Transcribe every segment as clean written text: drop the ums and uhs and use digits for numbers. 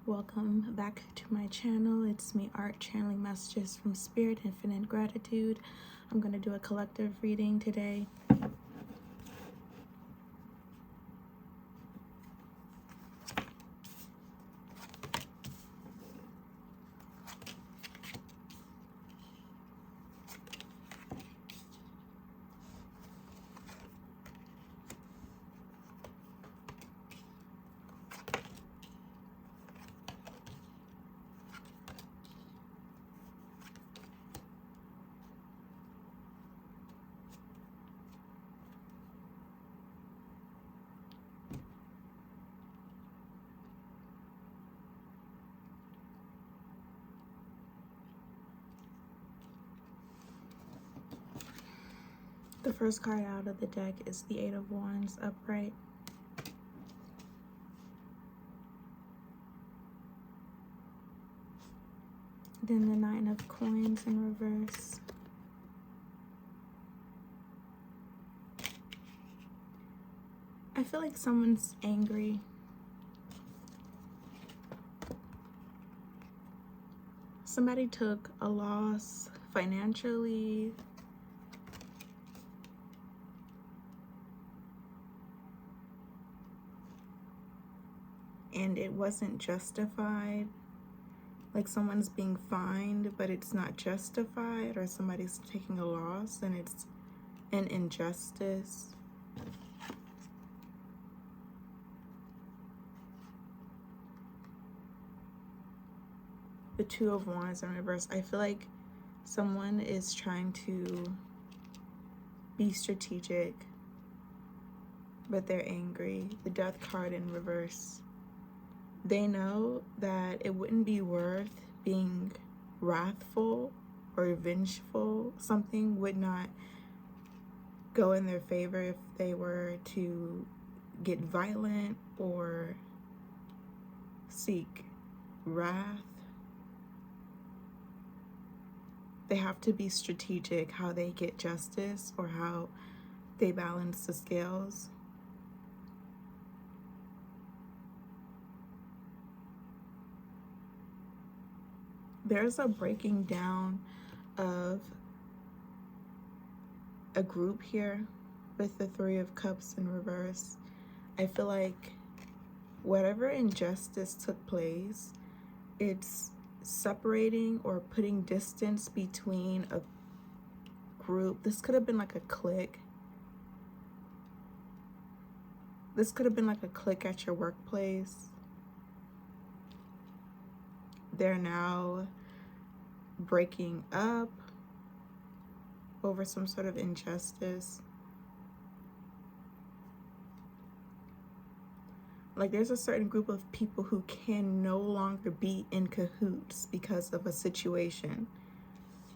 Welcome back to my channel. It's me, Art, channeling messages from Spirit, Infinite Gratitude. I'm going to do a collective reading today. The first card out of the deck is the Eight of Wands upright. Then the Nine of Coins in reverse. I feel like someone's angry. Somebody took a loss financially. And it wasn't justified. Like someone's being fined, but it's not justified, or somebody's taking a loss and it's an injustice. The Two of Wands in reverse. I feel like someone is trying to be strategic, but they're angry. The Death card in reverse. They know that it wouldn't be worth being wrathful or vengeful. Something would not go in their favor if they were to get violent or seek wrath. They have to be strategic how they get justice or how they balance the scales. There's a breaking down of a group here with the Three of Cups in reverse. I feel like whatever injustice took place, it's separating or putting distance between a group. This could have been like a clique. This could have been like a clique at your workplace. They're now breaking up over some sort of injustice. Like there's a certain group of people who can no longer be in cahoots because of a situation.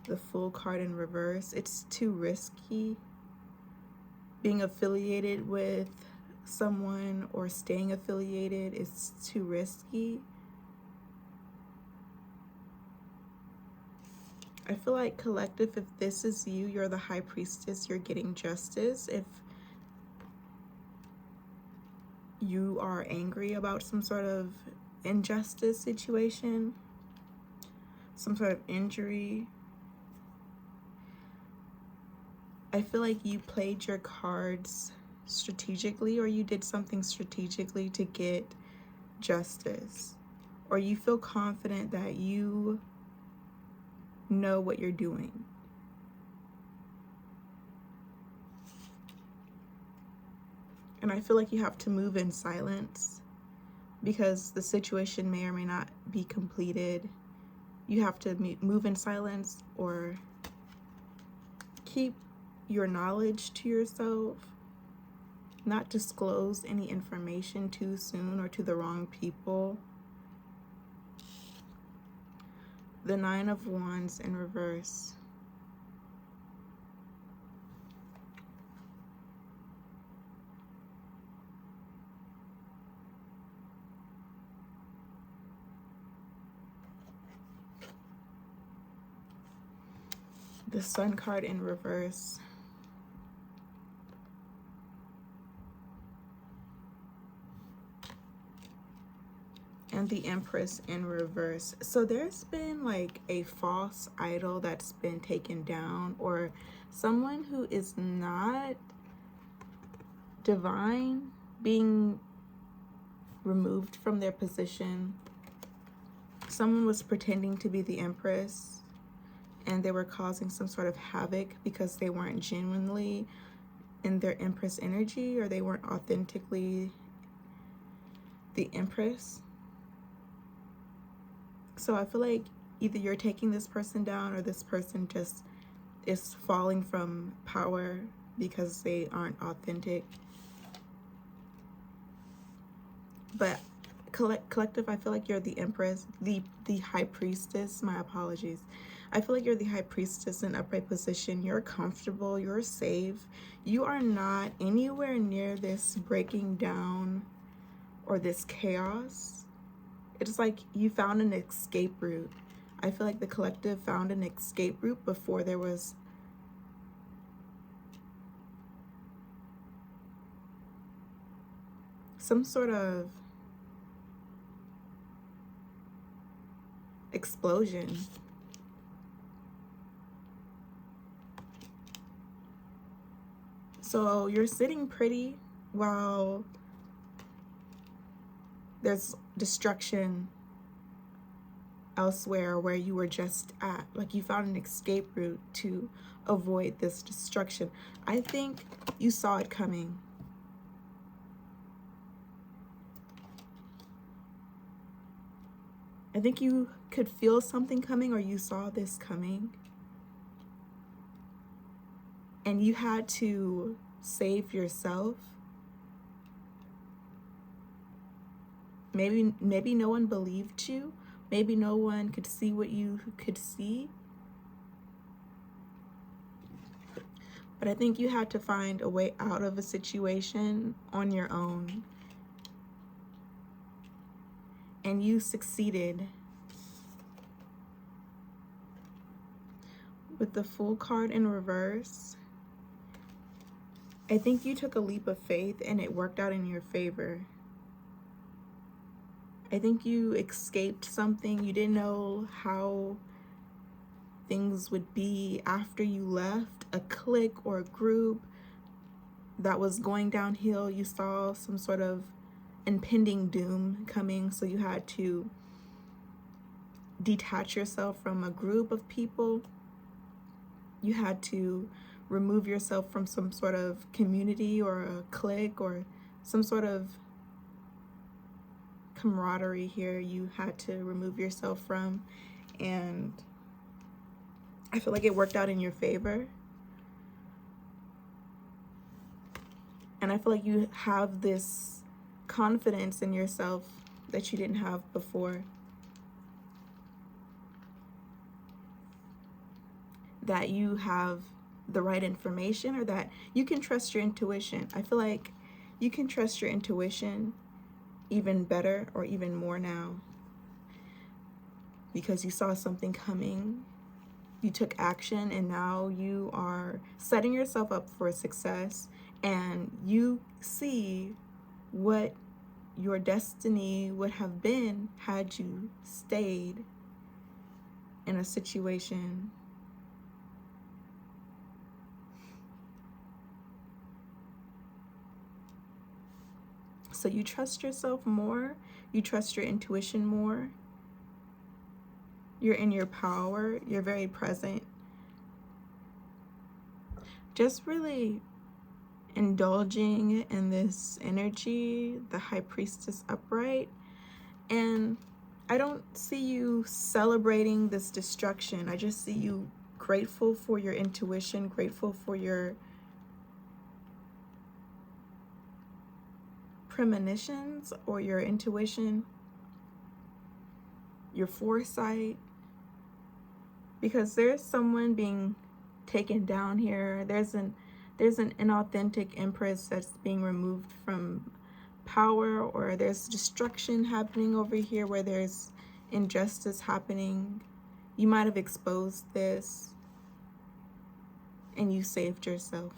The Fool card in reverse. It's too risky being affiliated with someone, or staying affiliated is too risky. I feel like collective, if this is you, you're the High Priestess, you're getting justice. If you are angry about some sort of injustice situation, some sort of injury, I feel like you played your cards strategically, or you did something strategically to get justice, or you feel confident that you know what you're doing. And I feel like you have to move in silence because the situation may or may not be completed. You have to move in silence or keep your knowledge to yourself, not disclose any information too soon or to the wrong people. The Nine of Wands in reverse. The Sun card in reverse. and the Empress in reverse. So there's been like a false idol that's been taken down, or someone who is not divine being removed from their position. Someone was pretending to be the Empress and they were causing some sort of havoc because they weren't genuinely in their Empress energy, or they weren't authentically the Empress. So I feel like either you're taking this person down, or this person just is falling from power because they aren't authentic. But collective, I feel like you're the Empress, the High Priestess. My apologies. I feel like you're the High Priestess in upright position. You're comfortable, you're safe. You are not anywhere near this breaking down or this chaos. It's like you found an escape route. I feel like the collective found an escape route before there was some sort of explosion. So you're sitting pretty while there's destruction elsewhere where you were just at. Like you found an escape route to avoid this destruction. I think you saw it coming. I think you could feel something coming, or you saw this coming. And you had to save yourself. Maybe no one believed you. Maybe no one could see what you could see. But I think you had to find a way out of a situation on your own. And you succeeded. With the Fool card in reverse, I think you took a leap of faith and it worked out in your favor. I think you escaped something. You didn't know how things would be after you left a clique or a group that was going downhill. You saw some sort of impending doom coming, so you had to detach yourself from a group of people. You had to remove yourself from some sort of community or a clique or some sort of camaraderie here. You had to remove yourself from, and I feel like it worked out in your favor. And I feel like you have this confidence in yourself that you didn't have before. That you have the right information, or that you can trust your intuition. I feel like you can trust your intuition even better, or even more now, because you saw something coming, you took action, and now you are setting yourself up for success, and you see what your destiny would have been had you stayed in a situation. So you trust yourself more, you trust your intuition more, you're in your power, you're very present. Just really indulging in this energy, the High Priestess upright. And I don't see you celebrating this destruction. I just see you grateful for your intuition, grateful for your premonitions or your intuition, your foresight, because there's someone being taken down here. There's an inauthentic Empress that's being removed from power, or there's destruction happening over here where there's injustice happening. You might have exposed this and you saved yourself.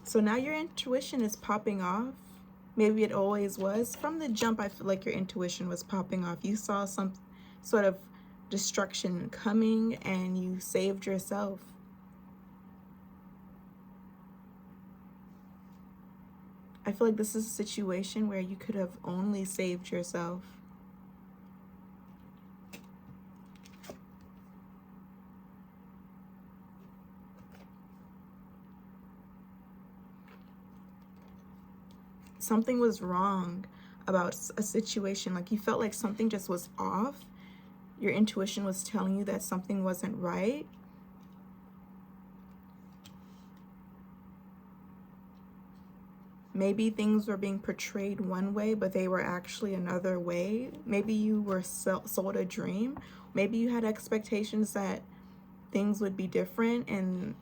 So now your intuition is popping off. Maybe it always was. From the jump, I feel like your intuition was popping off. You saw some sort of destruction coming and you saved yourself. I feel like this is a situation where you could have only saved yourself. Something was wrong about a situation. Like you felt like something just was off. Your intuition was telling you that something wasn't right. Maybe things were being portrayed one way, but they were actually another way. Maybe you were sold a dream. Maybe you had expectations that things would be different and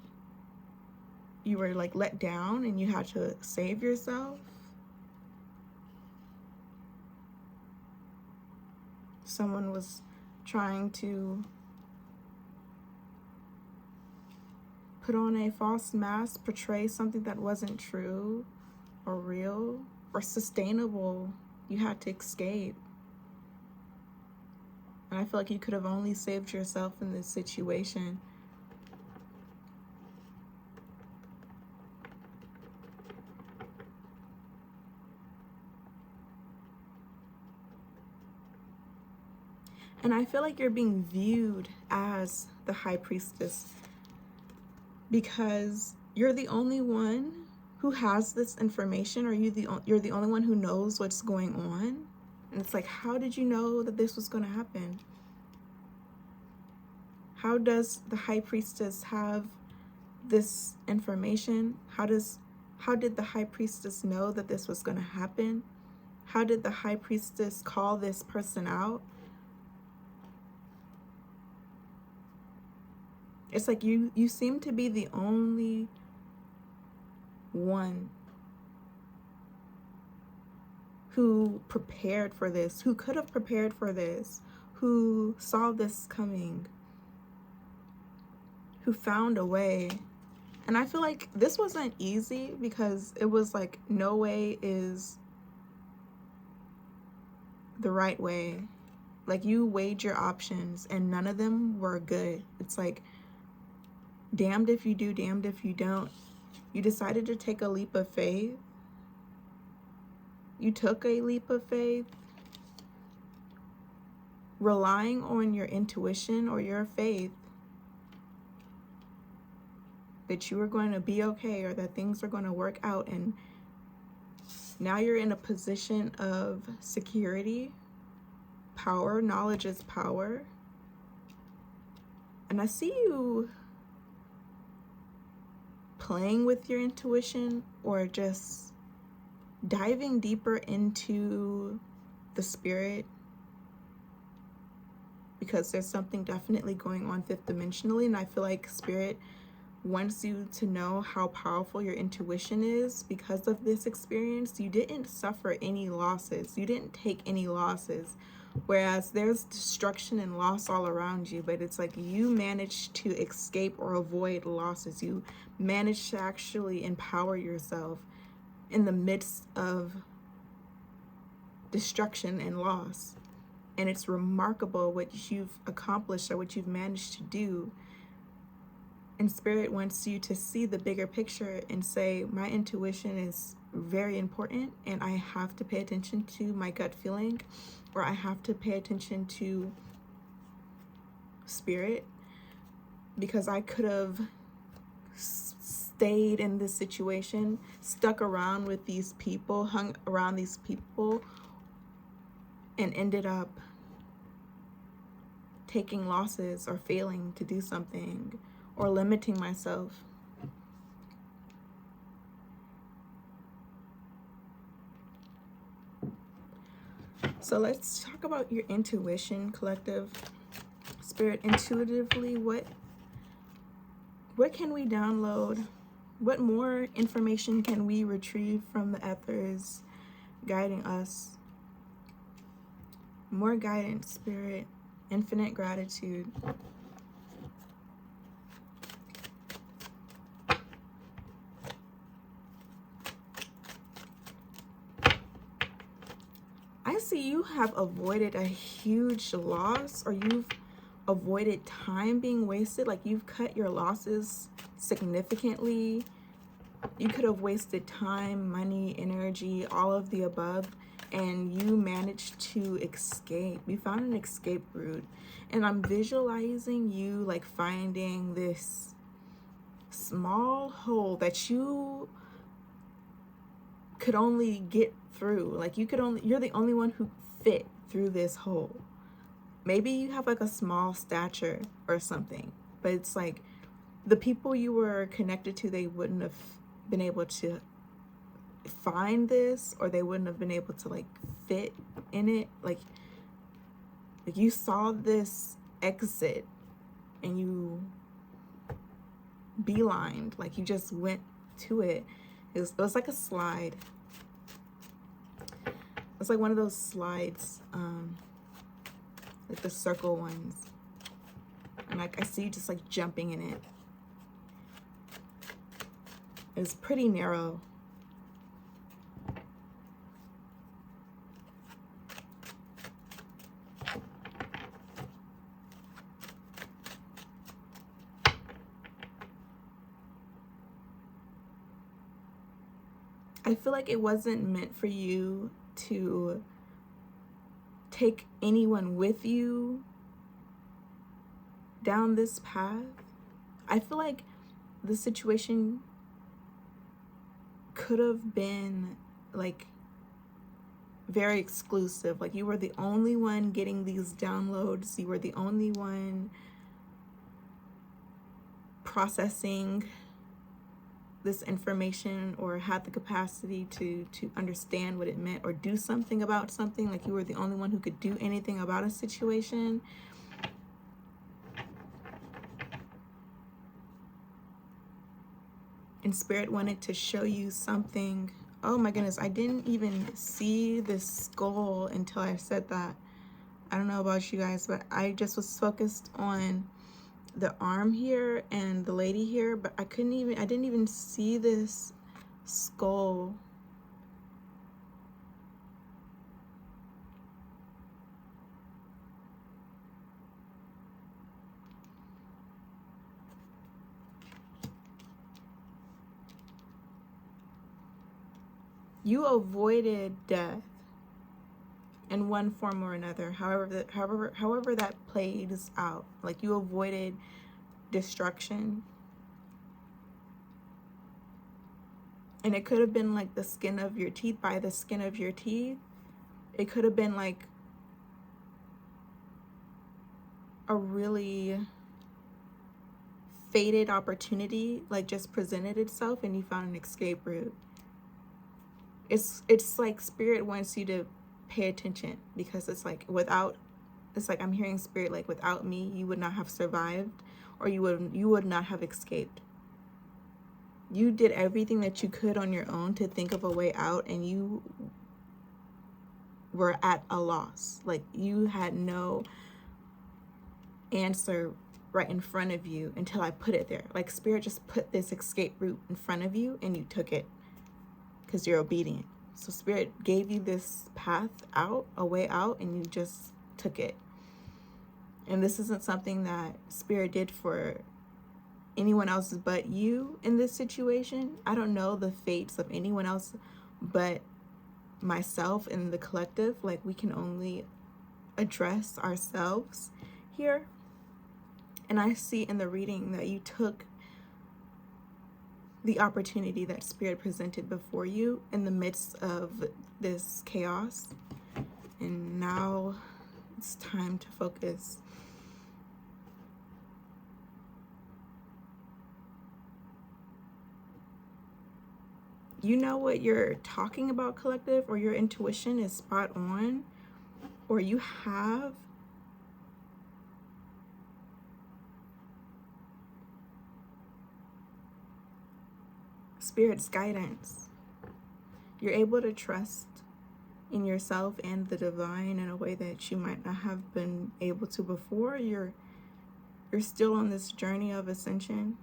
you were like let down and you had to save yourself. Someone was trying to put on a false mask, portray something that wasn't true or real or sustainable. You had to escape. And I feel like you could have only saved yourself in this situation. And I feel like you're being viewed as the high priestess because you're the only one who has this information, or you're the only one who knows what's going on. And it's like, how did you know that this was going to happen? How does the high priestess have this information? How did the high priestess know that this was going to happen? How did the high priestess call this person out? It's like you seem to be the only one who prepared for this, who could have prepared for this, who saw this coming, who found a way. And I feel like this wasn't easy because it was like no way is the right way. Like you weighed your options and none of them were good. It's like damned if you do, damned if you don't. You decided to take a leap of faith. You took a leap of faith, relying on your intuition or your faith that you were going to be okay or that things are going to work out. And now you're in a position of security, power. Knowledge is power. And I see you playing with your intuition or just diving deeper into the spirit, because there's something definitely going on fifth dimensionally. And I feel like spirit wants you to know how powerful your intuition is. Because of this experience, you didn't suffer any losses. You didn't take any losses. Whereas there's destruction and loss all around you, but it's like you managed to escape or avoid losses. You managed to actually empower yourself in the midst of destruction and loss. And it's remarkable what you've accomplished or what you've managed to do. And spirit wants you to see the bigger picture and say, my intuition is very important and I have to pay attention to my gut feeling, or I have to pay attention to spirit, because I could have stayed in this situation, stuck around with these people, hung around these people, and ended up taking losses or failing to do something or limiting myself. So let's talk about your intuition, collective. Spirit, intuitively, what can we download? What more information can we retrieve from the ethers guiding us? More guidance, spirit, infinite gratitude. you have avoided a huge loss, or you've avoided time being wasted. Like, you've cut your losses significantly. You could have wasted time, money, energy, all of the above, and you managed to escape. You found an escape route. And I'm visualizing you like finding this small hole that you could only get through. Like, you're the only one who fit through this hole. Maybe you have like a small stature or something, but it's like the people you were connected to, they wouldn't have been able to find this, or they wouldn't have been able to like fit in it. Like you saw this exit and you beelined, like you just went to it. It was like a slide. It's like one of those slides, like the circle ones. And like I see you just like jumping in it. It's pretty narrow. I feel like it wasn't meant for you to take anyone with you down this path. I feel like the situation could have been like very exclusive. Like, you were the only one getting these downloads. You were the only one processing this information, or had the capacity to understand what it meant or do something about something. Like, you were the only one who could do anything about a situation. And Spirit wanted to show you something. Oh my goodness, I didn't even see this skull until I said that. I don't know about you guys, but I just was focused on the arm here and the lady here, but I didn't even see this skull. You avoided death in one form or another, however that plays out. Like, you avoided destruction. And it could have been like the skin of your teeth, by the skin of your teeth. It could have been like a really fated opportunity, like just presented itself and you found an escape route. It's like Spirit wants you to pay attention, because it's like I'm hearing Spirit like, without me you would not have survived, or you would not have escaped. You did everything that you could on your own to think of a way out, and you were at a loss. Like, you had no answer right in front of you until I put it there. Like, Spirit just put this escape route in front of you and you took it because you're obedient. So Spirit gave you this path out, a way out, and you just took it. And this isn't something that Spirit did for anyone else but you in this situation. I don't know the fates of anyone else but myself and the collective. Like, we can only address ourselves here. And I see in the reading that you took the opportunity that Spirit presented before you in the midst of this chaos. And now it's time to focus. You know what you're talking about, collective, or your intuition is spot on, or you have Spirit's guidance. You're able to trust in yourself and the divine in a way that you might not have been able to before. You're still on this journey of ascension.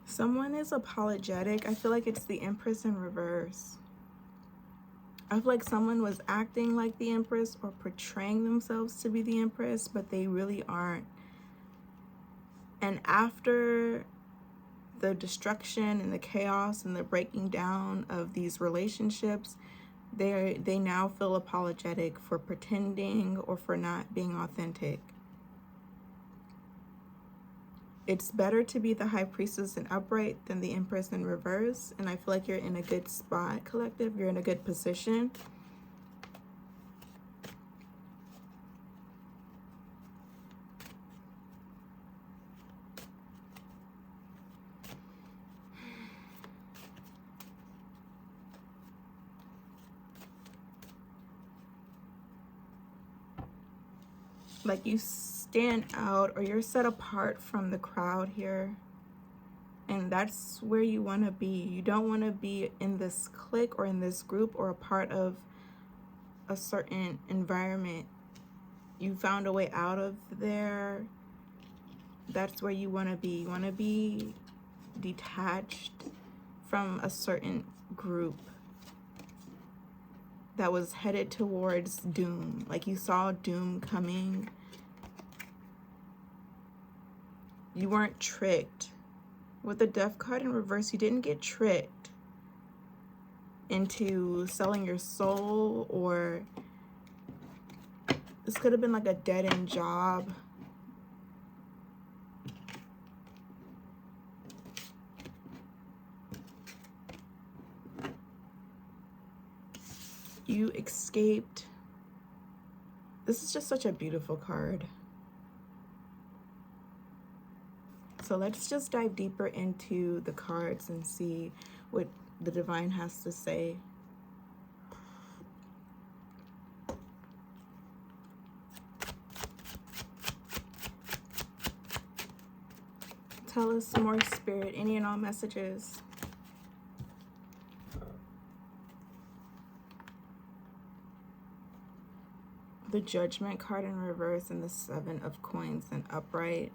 Someone is apologetic. I feel like it's the Empress in reverse. I feel like someone was acting like the Empress or portraying themselves to be the Empress, but they really aren't. And after the destruction and the chaos and the breaking down of these relationships, they now feel apologetic for pretending or for not being authentic. It's better to be the High Priestess in upright than the Empress in reverse. And I feel like you're in a good spot, collective. You're in a good position. Like you stand out or you're set apart from the crowd here. And that's where you want to be. You don't want to be in this clique or in this group or a part of a certain environment. You found a way out of there. That's where you want to be. You want to be detached from a certain group that was headed towards doom. Like you saw doom coming. You weren't tricked. With the Death card in reverse, you didn't get tricked into selling your soul, or this could have been like a dead-end job. You escaped. This is just such a beautiful card. So let's just dive deeper into the cards and see what the divine has to say. Tell us some more, Spirit, any and all messages. The Judgment card in reverse and the Seven of Coins in upright.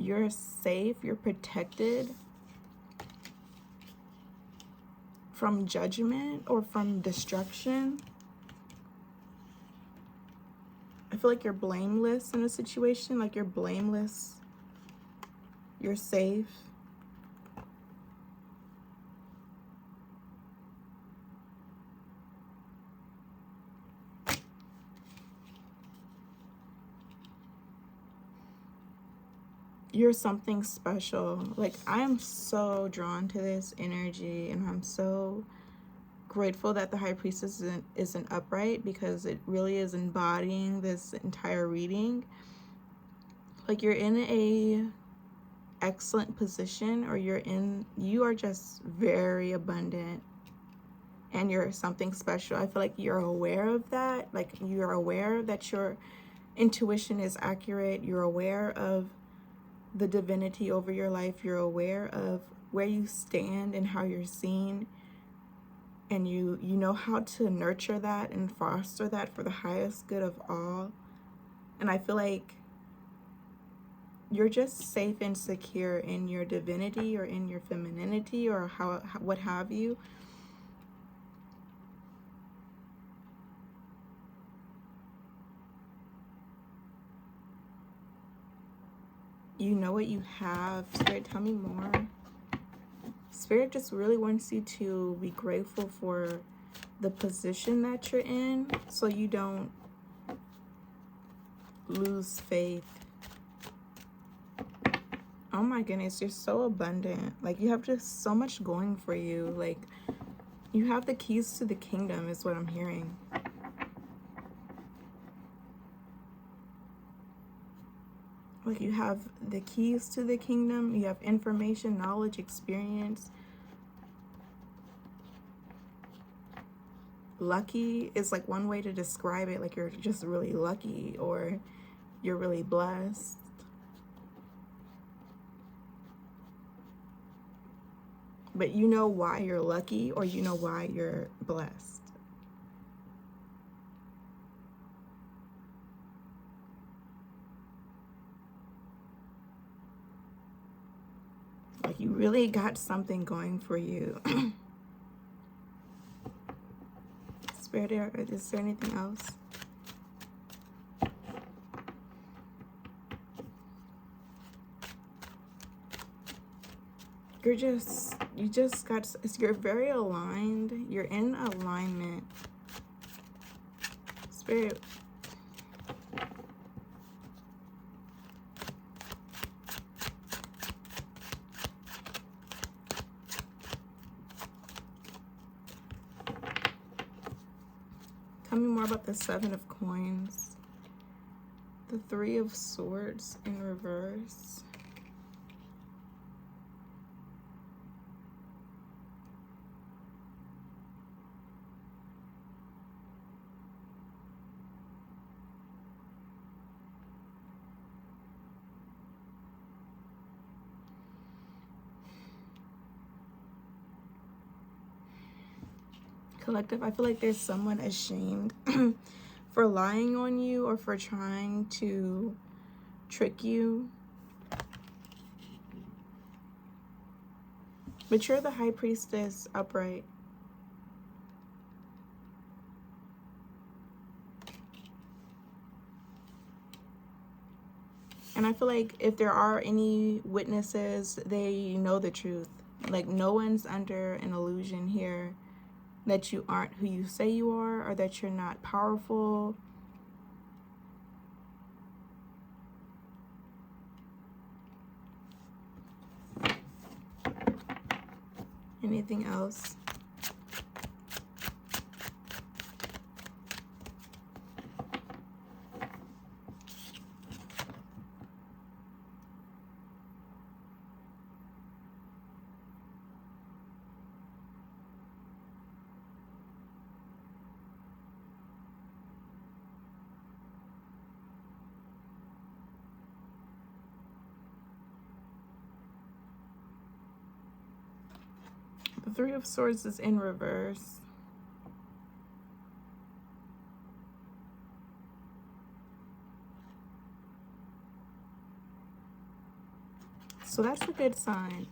You're safe, you're protected from judgment or from destruction. I feel like you're blameless in a situation, like you're blameless. You're safe. You're something special. Like, I am so drawn to this energy, and I'm so grateful that the High Priestess isn't upright, because it really is embodying this entire reading. Like, you're in a excellent position, or you are just very abundant, and you're something special. I feel like you're aware of that. Like, you're aware that your intuition is accurate. You're aware of the divinity over your life. You're aware of where you stand and how you're seen, and you know how to nurture that and foster that for the highest good of all. And I feel like you're just safe and secure in your divinity or in your femininity or what have you. You know what you have. Spirit, tell me more. Spirit just really wants you to be grateful for the position that you're in, so you don't lose faith. Oh my goodness, you're so abundant. Like, you have just so much going for you. Like, You have the keys to the kingdom is what I'm hearing. Like you have the keys to the kingdom. You have information, knowledge, experience. Lucky is like one way to describe it. Like you're just really lucky or you're really blessed. But you know why you're lucky or you know why you're blessed. Like you really got something going for you. Spirit, is there anything else? You're very aligned. You're in alignment. Spirit. Tell me more about the Seven of Coins. The Three of Swords in reverse. Collective, I feel like there's someone ashamed for lying on you or for trying to trick you. But you're the High Priestess upright. And I feel like if there are any witnesses, they know the truth. Like no one's under an illusion here that you aren't who you say you are or that you're not powerful. Anything else? The Three of Swords is in reverse. So that's a good sign.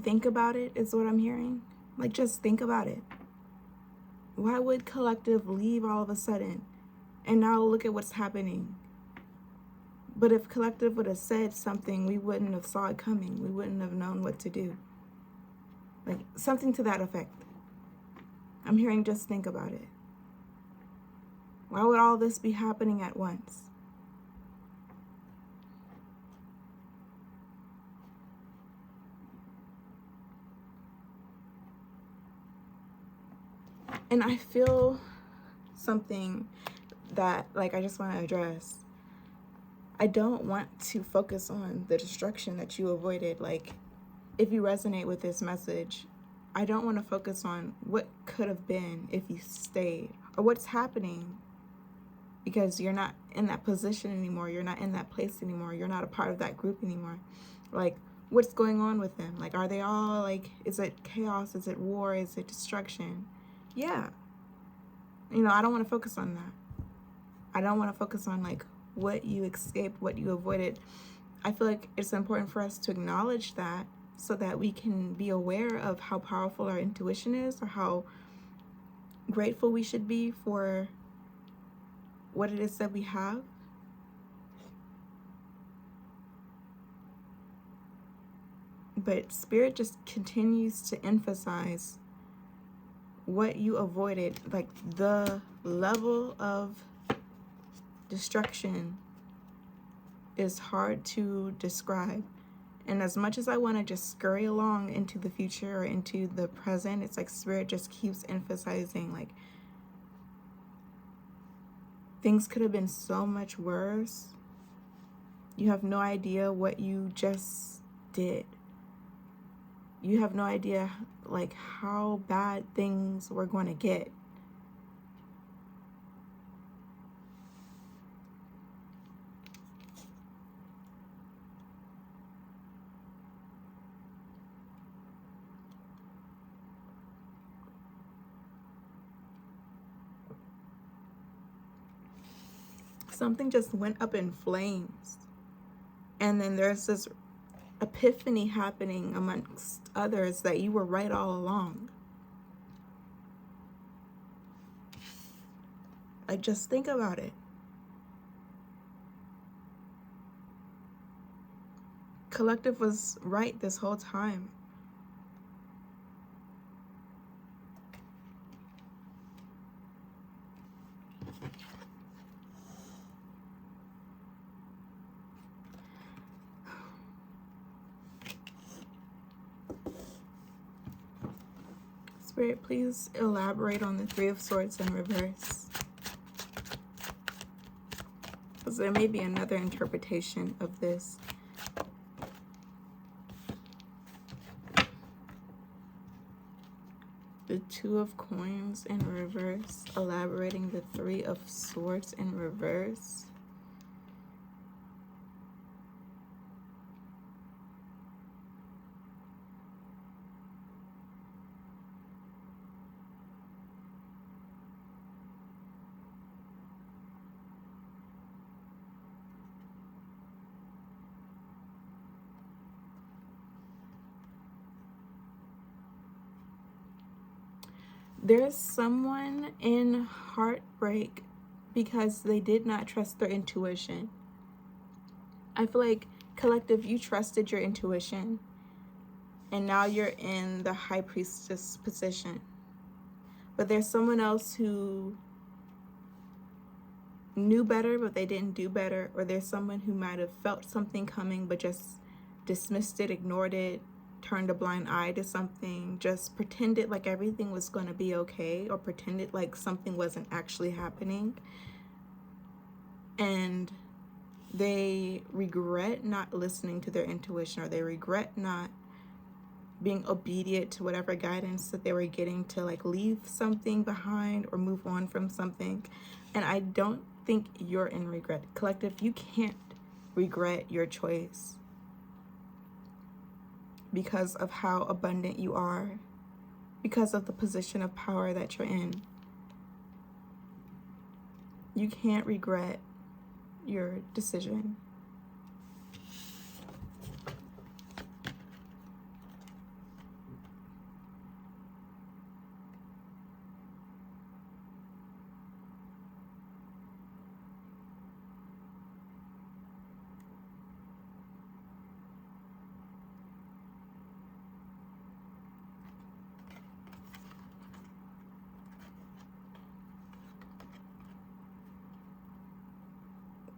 Think about it is what I'm hearing. Like just think about it. Why would Collective leave all of a sudden? And now look at what's happening. But if Collective would have said something, we wouldn't have saw it coming. We wouldn't have known what to do. Like something to that effect. I'm hearing just think about it. Why would all this be happening at once? And I feel something that, like, I just want to address. I don't want to focus on the destruction that you avoided. Like, if you resonate with this message, I don't want to focus on what could have been if you stayed or what's happening because you're not in that position anymore. You're not in that place anymore. You're not a part of that group anymore. Like, what's going on with them? Like, are they all like, is it chaos? Is it war? Is it destruction? Yeah. You know, I don't want to focus on that. I don't want to focus on like what you escaped, what you avoided. I feel like it's important for us to acknowledge that so that we can be aware of how powerful our intuition is or how grateful we should be for what it is that we have. But Spirit just continues to emphasize what you avoided, like the level of destruction is hard to describe. And as much as I want to just scurry along into the future or into the present, it's like Spirit just keeps emphasizing, like, things could have been so much worse. You have no idea what you just did. You have no idea, like, how bad things were going to get. Something just went up in flames. And then there's this epiphany happening amongst others that you were right all along. Like, just think about it. Collective was right this whole time. Spirit, please elaborate on the Three of Swords in reverse. Because there may be another interpretation of this. The Two of Coins in reverse, elaborating the Three of Swords in reverse. There's someone in heartbreak because they did not trust their intuition. I feel like, collective, you trusted your intuition, and now you're in the High Priestess position. But there's someone else who knew better, but they didn't do better. Or there's someone who might have felt something coming, but just dismissed it, ignored it, turned a blind eye to something, just pretended like everything was going to be okay, or pretended like something wasn't actually happening. And they regret not listening to their intuition, or they regret not being obedient to whatever guidance that they were getting to, like, leave something behind or move on from something. And I don't think you're in regret. Collective, you can't regret your choice because of how abundant you are, because of the position of power that you're in. You can't regret your decision.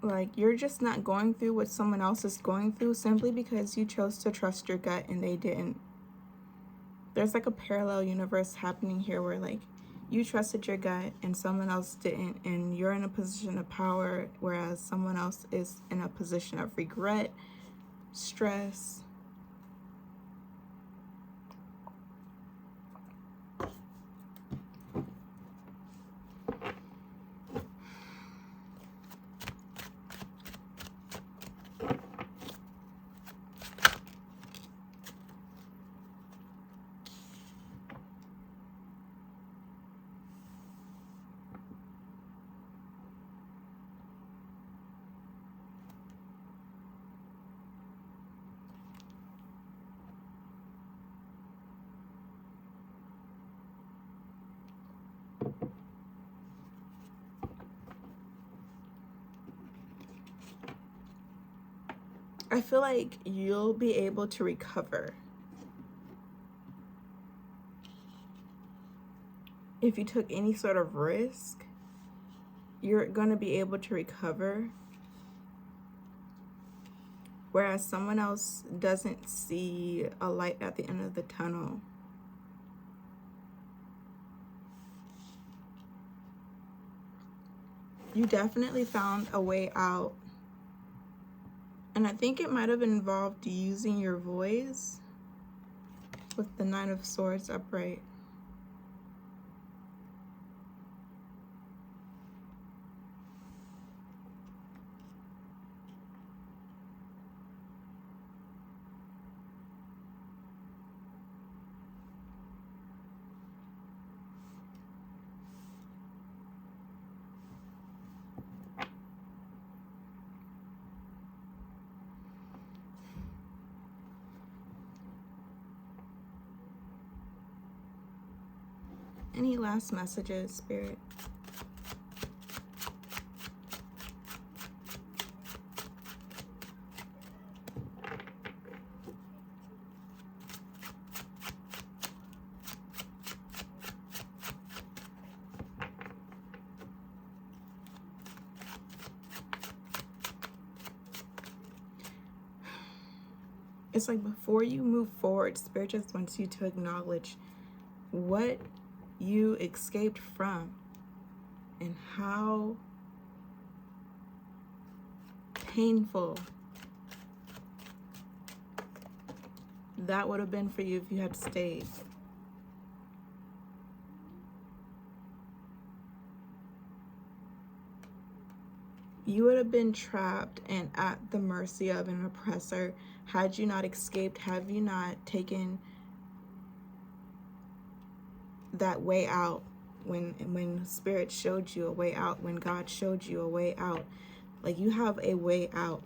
Like, you're just not going through what someone else is going through simply because you chose to trust your gut and they didn't. There's like a parallel universe happening here where, like, you trusted your gut and someone else didn't, and you're in a position of power, whereas someone else is in a position of regret, stress. I feel like you'll be able to recover if you took any sort of risk, you're going to be able to recover. Whereas someone else doesn't see a light at the end of the tunnel. You definitely found a way out. And I think it might have involved using your voice with the Nine of Swords upright. Any last messages, Spirit? It's like before you move forward, Spirit just wants you to acknowledge what you escaped from and how painful that would have been for you if you had stayed. You would have been trapped and at the mercy of an oppressor had you not escaped, had you not taken that way out. When Spirit showed you a way out, when God showed you a way out, like you have a way out.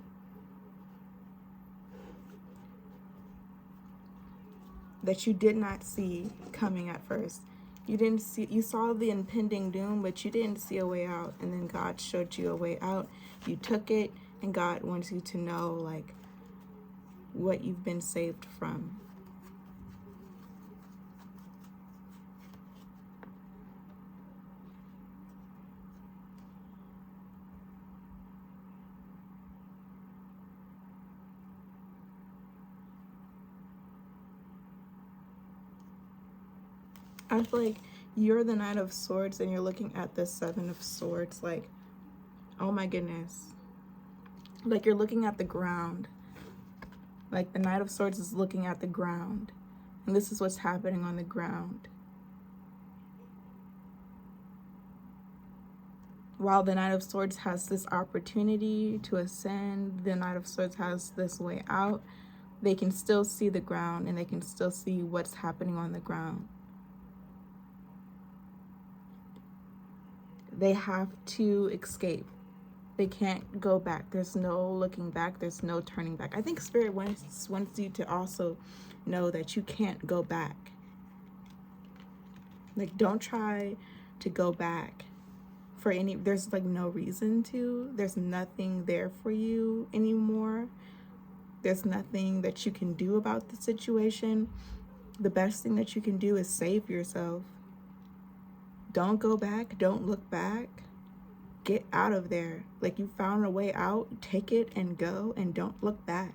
That you did not see coming at first. You saw the impending doom, but you didn't see a way out. And then God showed you a way out. You took it, and God wants you to know, like, what you've been saved from. I feel like you're the Knight of Swords and you're looking at the Seven of Swords like, oh my goodness. Like you're looking at the ground. Like the Knight of Swords is looking at the ground. And this is what's happening on the ground. While the Knight of Swords has this opportunity to ascend, the Knight of Swords has this way out, they can still see the ground and they can still see what's happening on the ground. They have to escape. They can't go back. There's no looking back. There's no turning back. I think Spirit wants you to also know that you can't go back. Like, don't try to go back for any, there's like no reason to. There's nothing there for you anymore. There's nothing that you can do about the situation. The best thing that you can do is save yourself. Don't go back. Don't look back. Get out of there. Like you found a way out, take it and go and don't look back.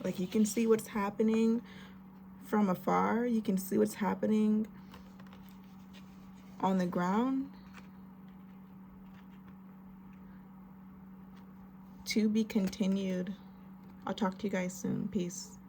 Like you can see what's happening from afar. You can see what's happening on the ground. To be continued. I'll talk to you guys soon. Peace.